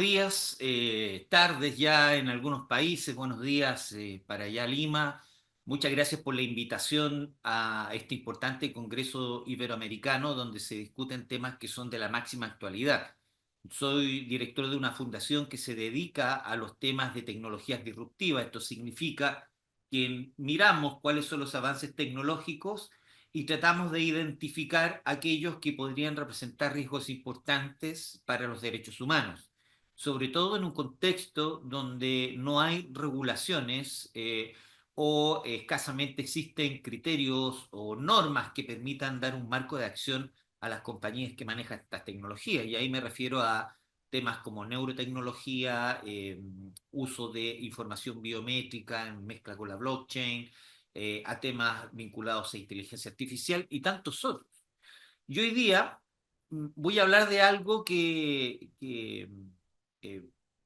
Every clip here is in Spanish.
Días, tardes ya en algunos países, buenos días para allá Lima. Muchas gracias por la invitación a este importante Congreso Iberoamericano donde se discuten temas que son de la máxima actualidad. Soy director de una fundación que se dedica a los temas de tecnologías disruptivas. Esto significa que miramos cuáles son los avances tecnológicos y tratamos de identificar aquellos que podrían representar riesgos importantes para los derechos humanos, sobre todo en un contexto donde no hay regulaciones o escasamente existen criterios o normas que permitan dar un marco de acción a las compañías que manejan estas tecnologías. Y ahí me refiero a temas como neurotecnología, uso de información biométrica en mezcla con la blockchain, a temas vinculados a inteligencia artificial y tantos otros. Y hoy día voy a hablar de algo que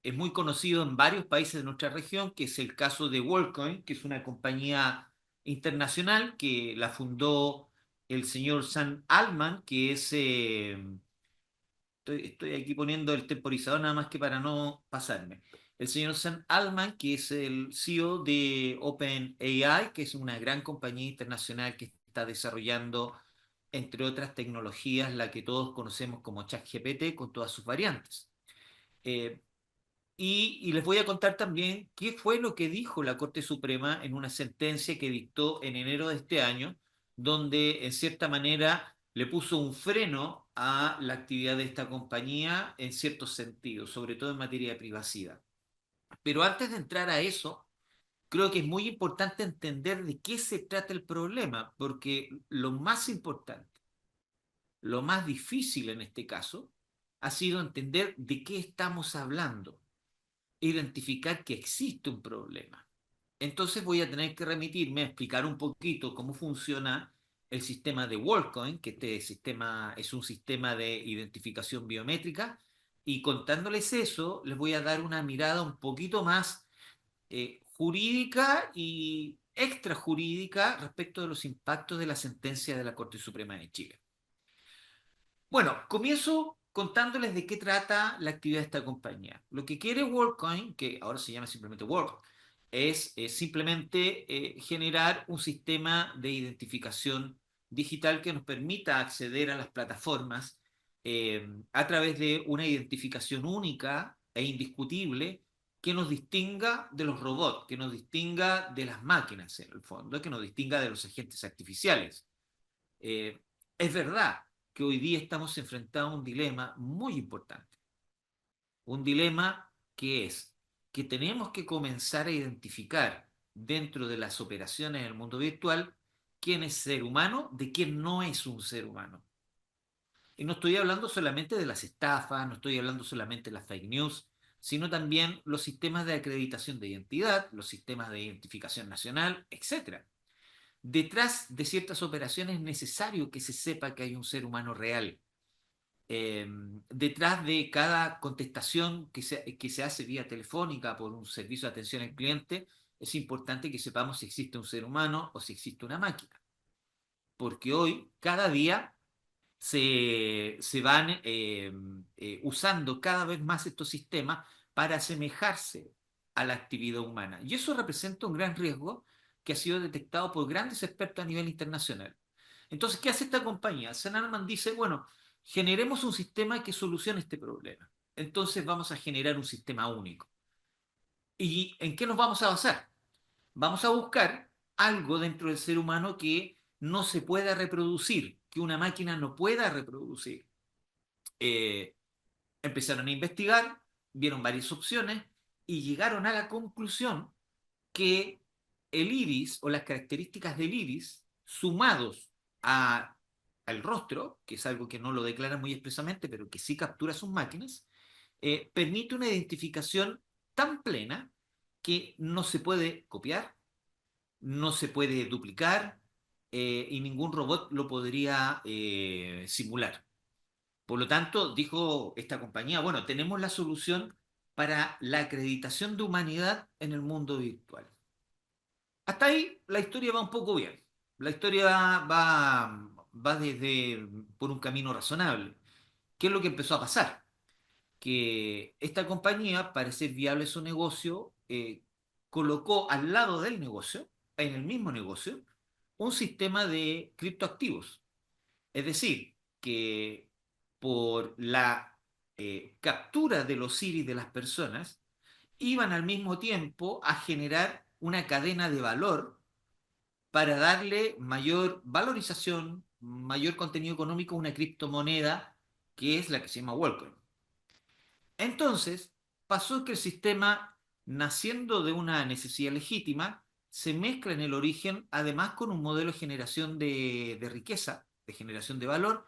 es muy conocido en varios países de nuestra región, que es el caso de WorldCoin, que es una compañía internacional que la fundó el señor Sam Altman, que es, estoy aquí poniendo el temporizador nada más que para no pasarme. El señor Sam Altman, que es el CEO de OpenAI, que es una gran compañía internacional que está desarrollando, entre otras tecnologías, la que todos conocemos como ChatGPT con todas sus variantes. Eh, y les voy a contar también qué fue lo que dijo la Corte Suprema en una sentencia que dictó en enero de este año, donde en cierta manera le puso un freno a la actividad de esta compañía en ciertos sentidos, sobre todo en materia de privacidad. Pero antes de entrar a eso, creo que es muy importante entender de qué se trata el problema, porque lo más importante, lo más difícil en este caso, ha sido entender de qué estamos hablando, identificar que existe un problema. Entonces voy a tener que remitirme a explicar un poquito cómo funciona el sistema de WorldCoin, que este sistema es un sistema de identificación biométrica, y contándoles eso, les voy a dar una mirada un poquito más jurídica y extrajurídica respecto de los impactos de la sentencia de la Corte Suprema de Chile. Bueno, comienzo contándoles de qué trata la actividad de esta compañía. Lo que quiere WorldCoin, que ahora se llama simplemente World, es simplemente generar un sistema de identificación digital que nos permita acceder a las plataformas a través de una identificación única e indiscutible que nos distinga de los robots, que nos distinga de las máquinas, en el fondo, que nos distinga de los agentes artificiales. Eh, es verdad que hoy día estamos enfrentados a un dilema muy importante, un dilema que es que tenemos que comenzar a identificar dentro de las operaciones en el mundo virtual quién es ser humano de quién no es un ser humano. Y no estoy hablando solamente de las estafas, no estoy hablando solamente de las fake news, sino también los sistemas de acreditación de identidad, los sistemas de identificación nacional, etcétera. Detrás de ciertas operaciones es necesario que se sepa que hay un ser humano real. Detrás de cada contestación que se hace vía telefónica por un servicio de atención al cliente, es importante que sepamos si existe un ser humano o si existe una máquina. Porque hoy, cada día, se van usando cada vez más estos sistemas para asemejarse a la actividad humana. Y eso representa un gran riesgo que ha sido detectado por grandes expertos a nivel internacional. Entonces, ¿qué hace esta compañía? Sanarman dice, bueno, generemos un sistema que solucione este problema. Entonces vamos a generar un sistema único. ¿Y en qué nos vamos a basar? Vamos a buscar algo dentro del ser humano que no se pueda reproducir, que una máquina no pueda reproducir. Eh, Empezaron a investigar, vieron varias opciones y llegaron a la conclusión que el iris o las características del iris, sumados a, al rostro, que es algo que no lo declara muy expresamente, pero que sí captura sus máquinas, permite una identificación tan plena que no se puede copiar, no se puede duplicar y ningún robot lo podría simular. Por lo tanto, dijo esta compañía, bueno, tenemos la solución para la acreditación de humanidad en el mundo virtual. Hasta ahí la historia va un poco bien. La historia va desde por un camino razonable. ¿Qué es lo que empezó a pasar? que esta compañía, para hacer viable su negocio, colocó al lado del negocio, en el mismo negocio, un sistema de criptoactivos. Es decir, que por la captura de los iris de las personas, iban al mismo tiempo a generar una cadena de valor para darle mayor valorización, mayor contenido económico a una criptomoneda que es la que se llama WorldCoin. Entonces, pasó que el sistema, naciendo de una necesidad legítima, se mezcla en el origen, además con un modelo de generación de riqueza, de generación de valor,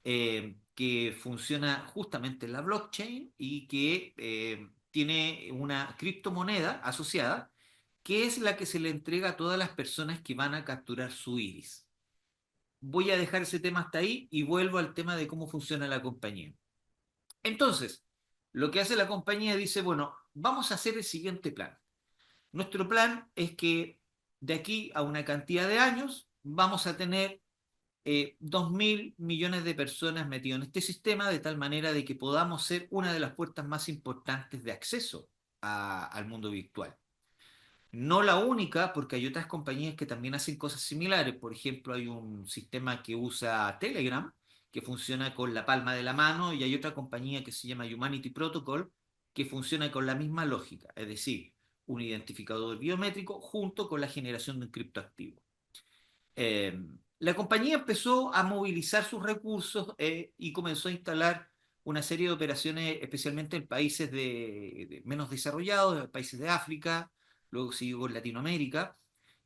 que funciona justamente en la blockchain y que tiene una criptomoneda asociada, que es la que se le entrega a todas las personas que van a capturar su iris. Voy a dejar ese tema hasta ahí y vuelvo al tema de cómo funciona la compañía. Entonces, lo que hace la compañía dice, bueno, vamos a hacer el siguiente plan. Nuestro plan es que de aquí a una cantidad de años vamos a tener 2.000 millones de personas metidas en este sistema, de tal manera de que podamos ser una de las puertas más importantes de acceso al mundo virtual. No la única, porque hay otras compañías que también hacen cosas similares. Por ejemplo, hay un sistema que usa Telegram, que funciona con la palma de la mano, y hay otra compañía que se llama Humanity Protocol, que funciona con la misma lógica, es decir, un identificador biométrico junto con la generación de un criptoactivo. Eh, la compañía empezó a movilizar sus recursos y comenzó a instalar una serie de operaciones, especialmente en países menos desarrollados, en países de África, luego siguió en Latinoamérica,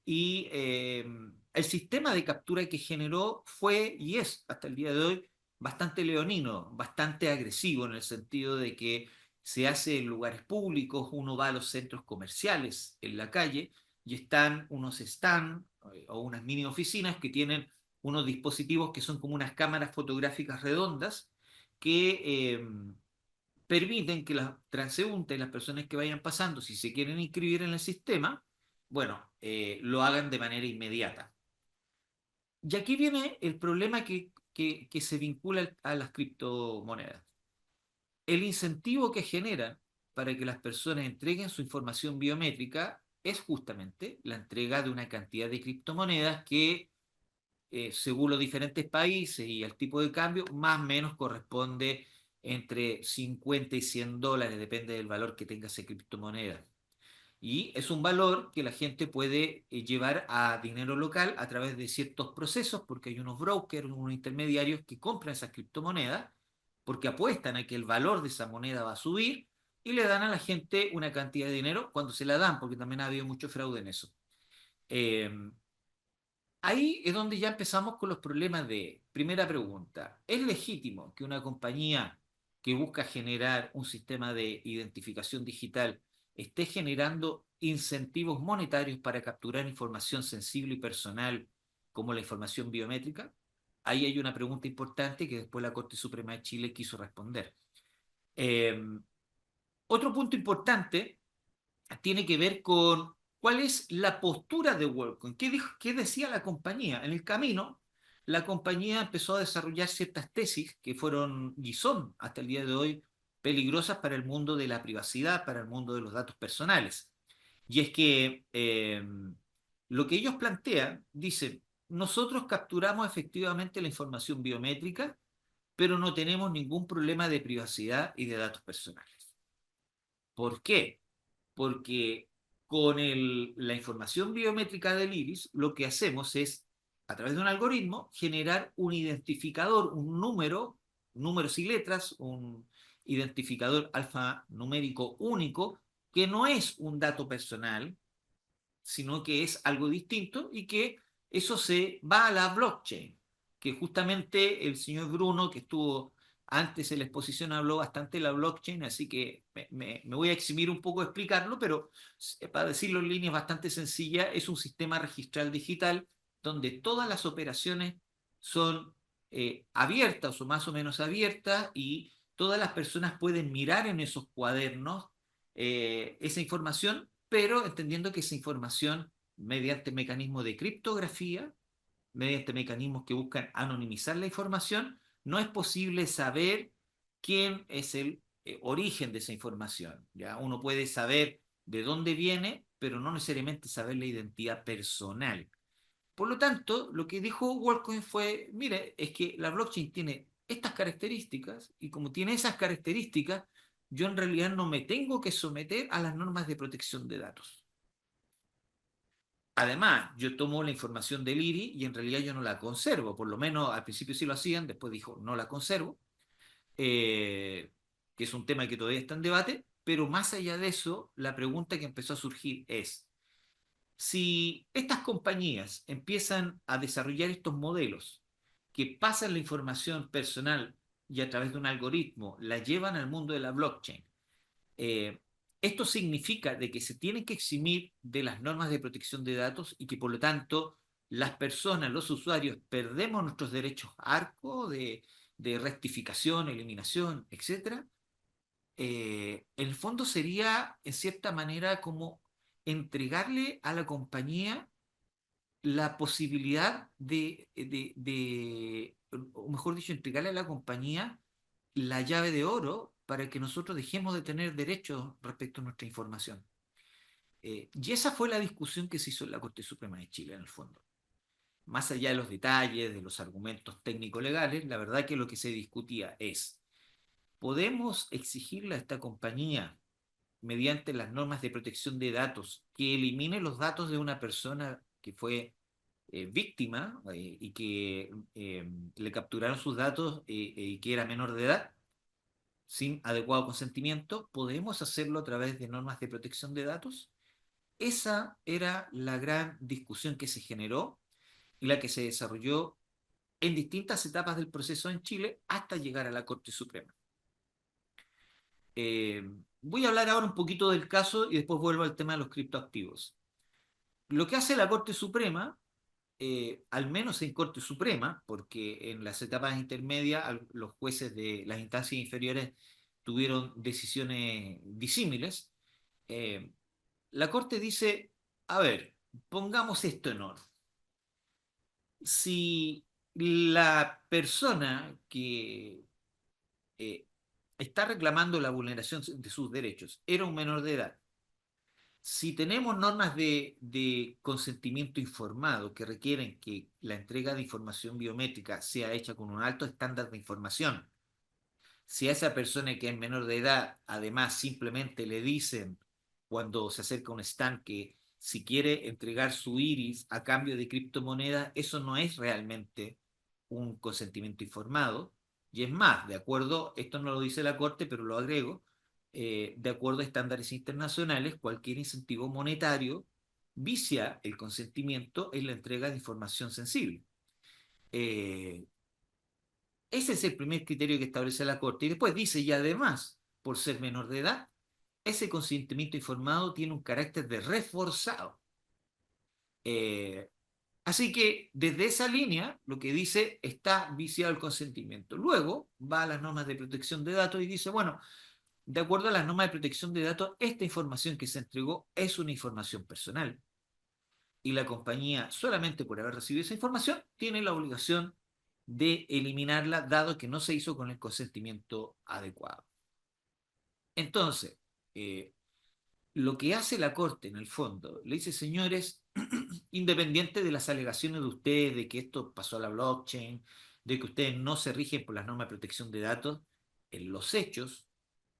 y el sistema de captura que generó fue y es hasta el día de hoy bastante leonino, bastante agresivo en el sentido de que se hace en lugares públicos, uno va a los centros comerciales en la calle y están unos stands o unas mini oficinas que tienen unos dispositivos que son como unas cámaras fotográficas redondas que permiten que los transeúntes, las personas que vayan pasando, si se quieren inscribir en el sistema, bueno, lo hagan de manera inmediata. Y aquí viene el problema que se vincula a las criptomonedas. El incentivo que genera para que las personas entreguen su información biométrica es justamente la entrega de una cantidad de criptomonedas que, según los diferentes países y el tipo de cambio, más o menos corresponde entre 50 y $100, depende del valor que tenga esa criptomoneda. Y es un valor que la gente puede llevar a dinero local a través de ciertos procesos, porque hay unos brokers, unos intermediarios que compran esas criptomonedas, porque apuestan a que el valor de esa moneda va a subir y le dan a la gente una cantidad de dinero cuando se la dan, porque también ha habido mucho fraude en eso. Eh, Ahí es donde ya empezamos con los problemas de, primera pregunta, ¿es legítimo que una compañía que busca generar un sistema de identificación digital esté generando incentivos monetarios para capturar información sensible y personal como la información biométrica? Ahí hay una pregunta importante que después la Corte Suprema de Chile quiso responder. Eh, Otro punto importante tiene que ver con cuál es la postura de WorldCoin. ¿Qué decía la compañía? En el camino, la compañía empezó a desarrollar ciertas tesis que fueron y son hasta el día de hoy peligrosas para el mundo de la privacidad, para el mundo de los datos personales. Y es que lo que ellos plantean, dicen, nosotros capturamos efectivamente la información biométrica, pero no tenemos ningún problema de privacidad y de datos personales. ¿Por qué? Porque con la información biométrica del iris, lo que hacemos es, a través de un algoritmo, generar un identificador, un número, números y letras, un identificador alfanumérico único, que no es un dato personal, sino que es algo distinto y que eso se va a la blockchain, que justamente el señor Bruno, que estuvo antes en la exposición, habló bastante de la blockchain, así que me voy a eximir un poco de explicarlo, pero para decirlo en líneas bastante sencillas, es un sistema registral digital donde todas las operaciones son abiertas o más o menos abiertas y todas las personas pueden mirar en esos cuadernos esa información, pero entendiendo que esa información, mediante mecanismos de criptografía, mediante mecanismos que buscan anonimizar la información, no es posible saber quién es el origen de esa información. ¿Ya? Uno puede saber de dónde viene, pero no necesariamente saber la identidad personal. Por lo tanto, lo que dijo WorldCoin fue, mire, es que la blockchain tiene estas características y como tiene esas características, yo en realidad no me tengo que someter a las normas de protección de datos. Además, yo tomo la información del IRI y en realidad yo no la conservo, por lo menos al principio sí lo hacían, después dijo no la conservo, eh, que es un tema que todavía está en debate, pero más allá de eso, la pregunta que empezó a surgir es, si estas compañías empiezan a desarrollar estos modelos que pasan la información personal y a través de un algoritmo la llevan al mundo de la blockchain, eh, esto significa de que se tienen que eximir de las normas de protección de datos y que por lo tanto las personas, los usuarios, perdemos nuestros derechos ARCO de rectificación, eliminación, etcétera. En el fondo sería, en cierta manera, como entregarle a la compañía la posibilidad o mejor dicho, entregarle a la compañía la llave de oro para que nosotros dejemos de tener derechos respecto a nuestra información. Y esa fue la discusión que se hizo en la Corte Suprema de Chile, en el fondo. Más allá de los detalles, de los argumentos técnico-legales, la verdad que lo que se discutía es, ¿podemos exigirle a esta compañía, mediante las normas de protección de datos, que elimine los datos de una persona que fue víctima y que le capturaron sus datos y que era menor de edad, sin adecuado consentimiento? ¿Podemos hacerlo a través de normas de protección de datos? Esa era la gran discusión que se generó y la que se desarrolló en distintas etapas del proceso en Chile hasta llegar a la Corte Suprema. Eh, Voy a hablar ahora un poquito del caso y después vuelvo al tema de los criptoactivos. Lo que hace la Corte Suprema, al menos en Corte Suprema, porque en las etapas intermedias los jueces de las instancias inferiores tuvieron decisiones disímiles, eh, la Corte dice, a ver, pongamos esto en orden. Si la persona que eh, está reclamando la vulneración de sus derechos era un menor de edad, si tenemos normas de consentimiento informado que requieren que la entrega de información biométrica sea hecha con un alto estándar de información, si a esa persona que es menor de edad, además simplemente le dicen cuando se acerca a un stand que si quiere entregar su iris a cambio de criptomonedas, eso no es realmente un consentimiento informado. Y es más, de acuerdo, esto no lo dice la Corte, pero lo agrego, de acuerdo a estándares internacionales, cualquier incentivo monetario vicia el consentimiento en la entrega de información sensible. Eh, Ese es el primer criterio que establece la Corte. Y después dice, y además, por ser menor de edad, ese consentimiento informado tiene un carácter de reforzado. Eh, Así que desde esa línea, lo que dice está viciado el consentimiento. Luego va a las normas de protección de datos y dice, bueno, de acuerdo a las normas de protección de datos, esta información que se entregó es una información personal. Y la compañía, solamente por haber recibido esa información, tiene la obligación de eliminarla, dado que no se hizo con el consentimiento adecuado. Entonces, eh, lo que hace la Corte, en el fondo, le dice, señores, independiente de las alegaciones de ustedes, de que esto pasó a la blockchain, de que ustedes no se rigen por las normas de protección de datos, en los hechos,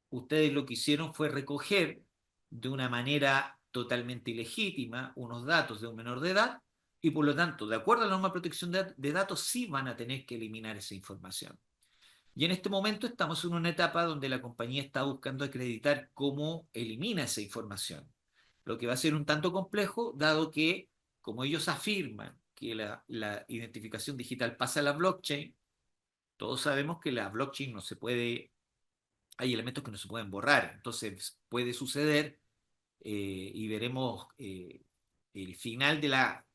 ustedes lo que hicieron fue recoger de una manera totalmente ilegítima unos datos de un menor de edad y por lo tanto, de acuerdo a la norma de protección de datos, sí van a tener que eliminar esa información. Y en este momento estamos en una etapa donde la compañía está buscando acreditar cómo elimina esa información, lo que va a ser un tanto complejo, dado que, como ellos afirman que la identificación digital pasa a la blockchain, todos sabemos que la blockchain no se puede, hay elementos que no se pueden borrar, entonces puede suceder y veremos el final de la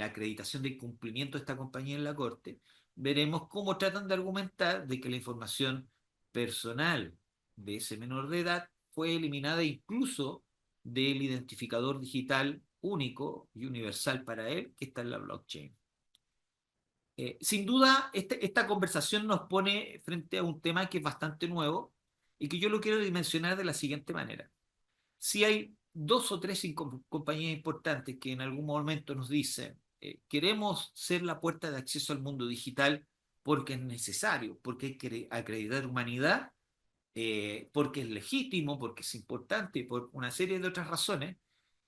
acreditación del cumplimiento de esta compañía en la Corte, veremos cómo tratan de argumentar de que la información personal de ese menor de edad fue eliminada incluso del identificador digital único y universal para él que está en la blockchain. Sin duda, esta conversación nos pone frente a un tema que es bastante nuevo, y que yo lo quiero dimensionar de la siguiente manera. Si hay dos o tres compañías importantes que en algún momento nos dicen, queremos ser la puerta de acceso al mundo digital porque es necesario, porque hay que acreditar humanidad, porque es legítimo, porque es importante, por una serie de otras razones,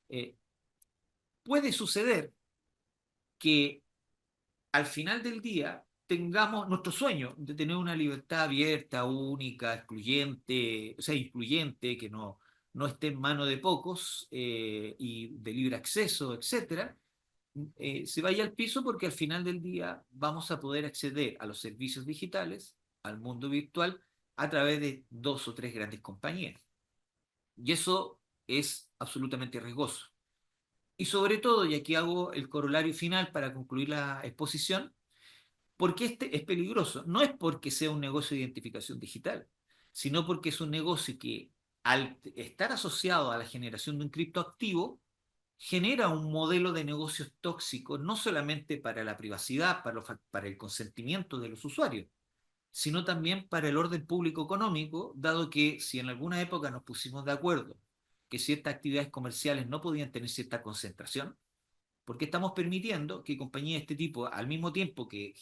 eh, puede suceder que al final del día tengamos nuestro sueño de tener una libertad abierta, única, excluyente, o sea, incluyente, que no esté en manos de pocos y de libre acceso, etcétera, se vaya al piso porque al final del día vamos a poder acceder a los servicios digitales, al mundo virtual, a través de dos o tres grandes compañías. Y eso es absolutamente riesgoso. Y sobre todo, y aquí hago el corolario final para concluir la exposición, porque este es peligroso. No es porque sea un negocio de identificación digital, sino porque es un negocio que al estar asociado a la generación de un criptoactivo, genera un modelo de negocios tóxico, no solamente para la privacidad, para el consentimiento de los usuarios, sino también para el orden público económico, dado que si en alguna época nos pusimos de acuerdo que ciertas actividades comerciales no podían tener cierta concentración, porque estamos permitiendo que compañías de este tipo, al mismo tiempo que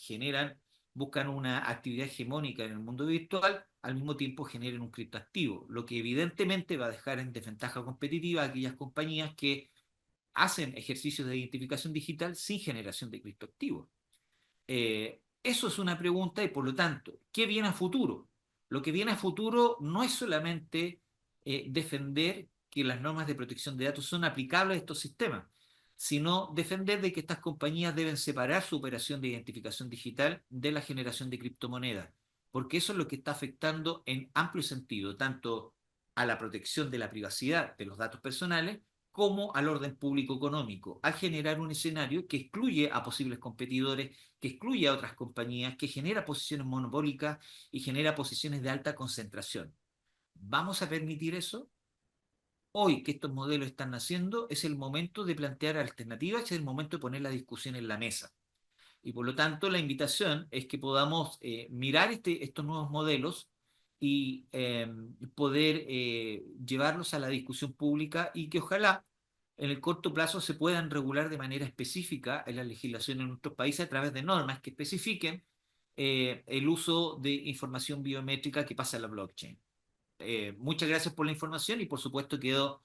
buscan una actividad hegemónica en el mundo virtual, al mismo tiempo generen un criptoactivo, lo que evidentemente va a dejar en desventaja competitiva a aquellas compañías que hacen ejercicios de identificación digital sin generación de criptoactivos. Eso es una pregunta y por lo tanto, ¿qué viene a futuro? Lo que viene a futuro no es solamente defender que las normas de protección de datos son aplicables a estos sistemas, sino defender de que estas compañías deben separar su operación de identificación digital de la generación de criptomonedas, porque eso es lo que está afectando en amplio sentido, tanto a la protección de la privacidad de los datos personales, como al orden público económico, al generar un escenario que excluye a posibles competidores, que excluye a otras compañías, que genera posiciones monopólicas y genera posiciones de alta concentración. ¿Vamos a permitir eso? Hoy que estos modelos están naciendo, es el momento de plantear alternativas, es el momento de poner la discusión en la mesa. Y por lo tanto, la invitación es que podamos mirar estos nuevos modelos y poder llevarlos a la discusión pública y que ojalá en el corto plazo se puedan regular de manera específica en la legislación en nuestros países a través de normas que especifiquen el uso de información biométrica que pasa a la blockchain. Muchas gracias por la información y por supuesto quedo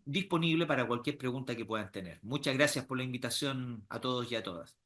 disponible para cualquier pregunta que puedan tener. Muchas gracias por la invitación a todos y a todas.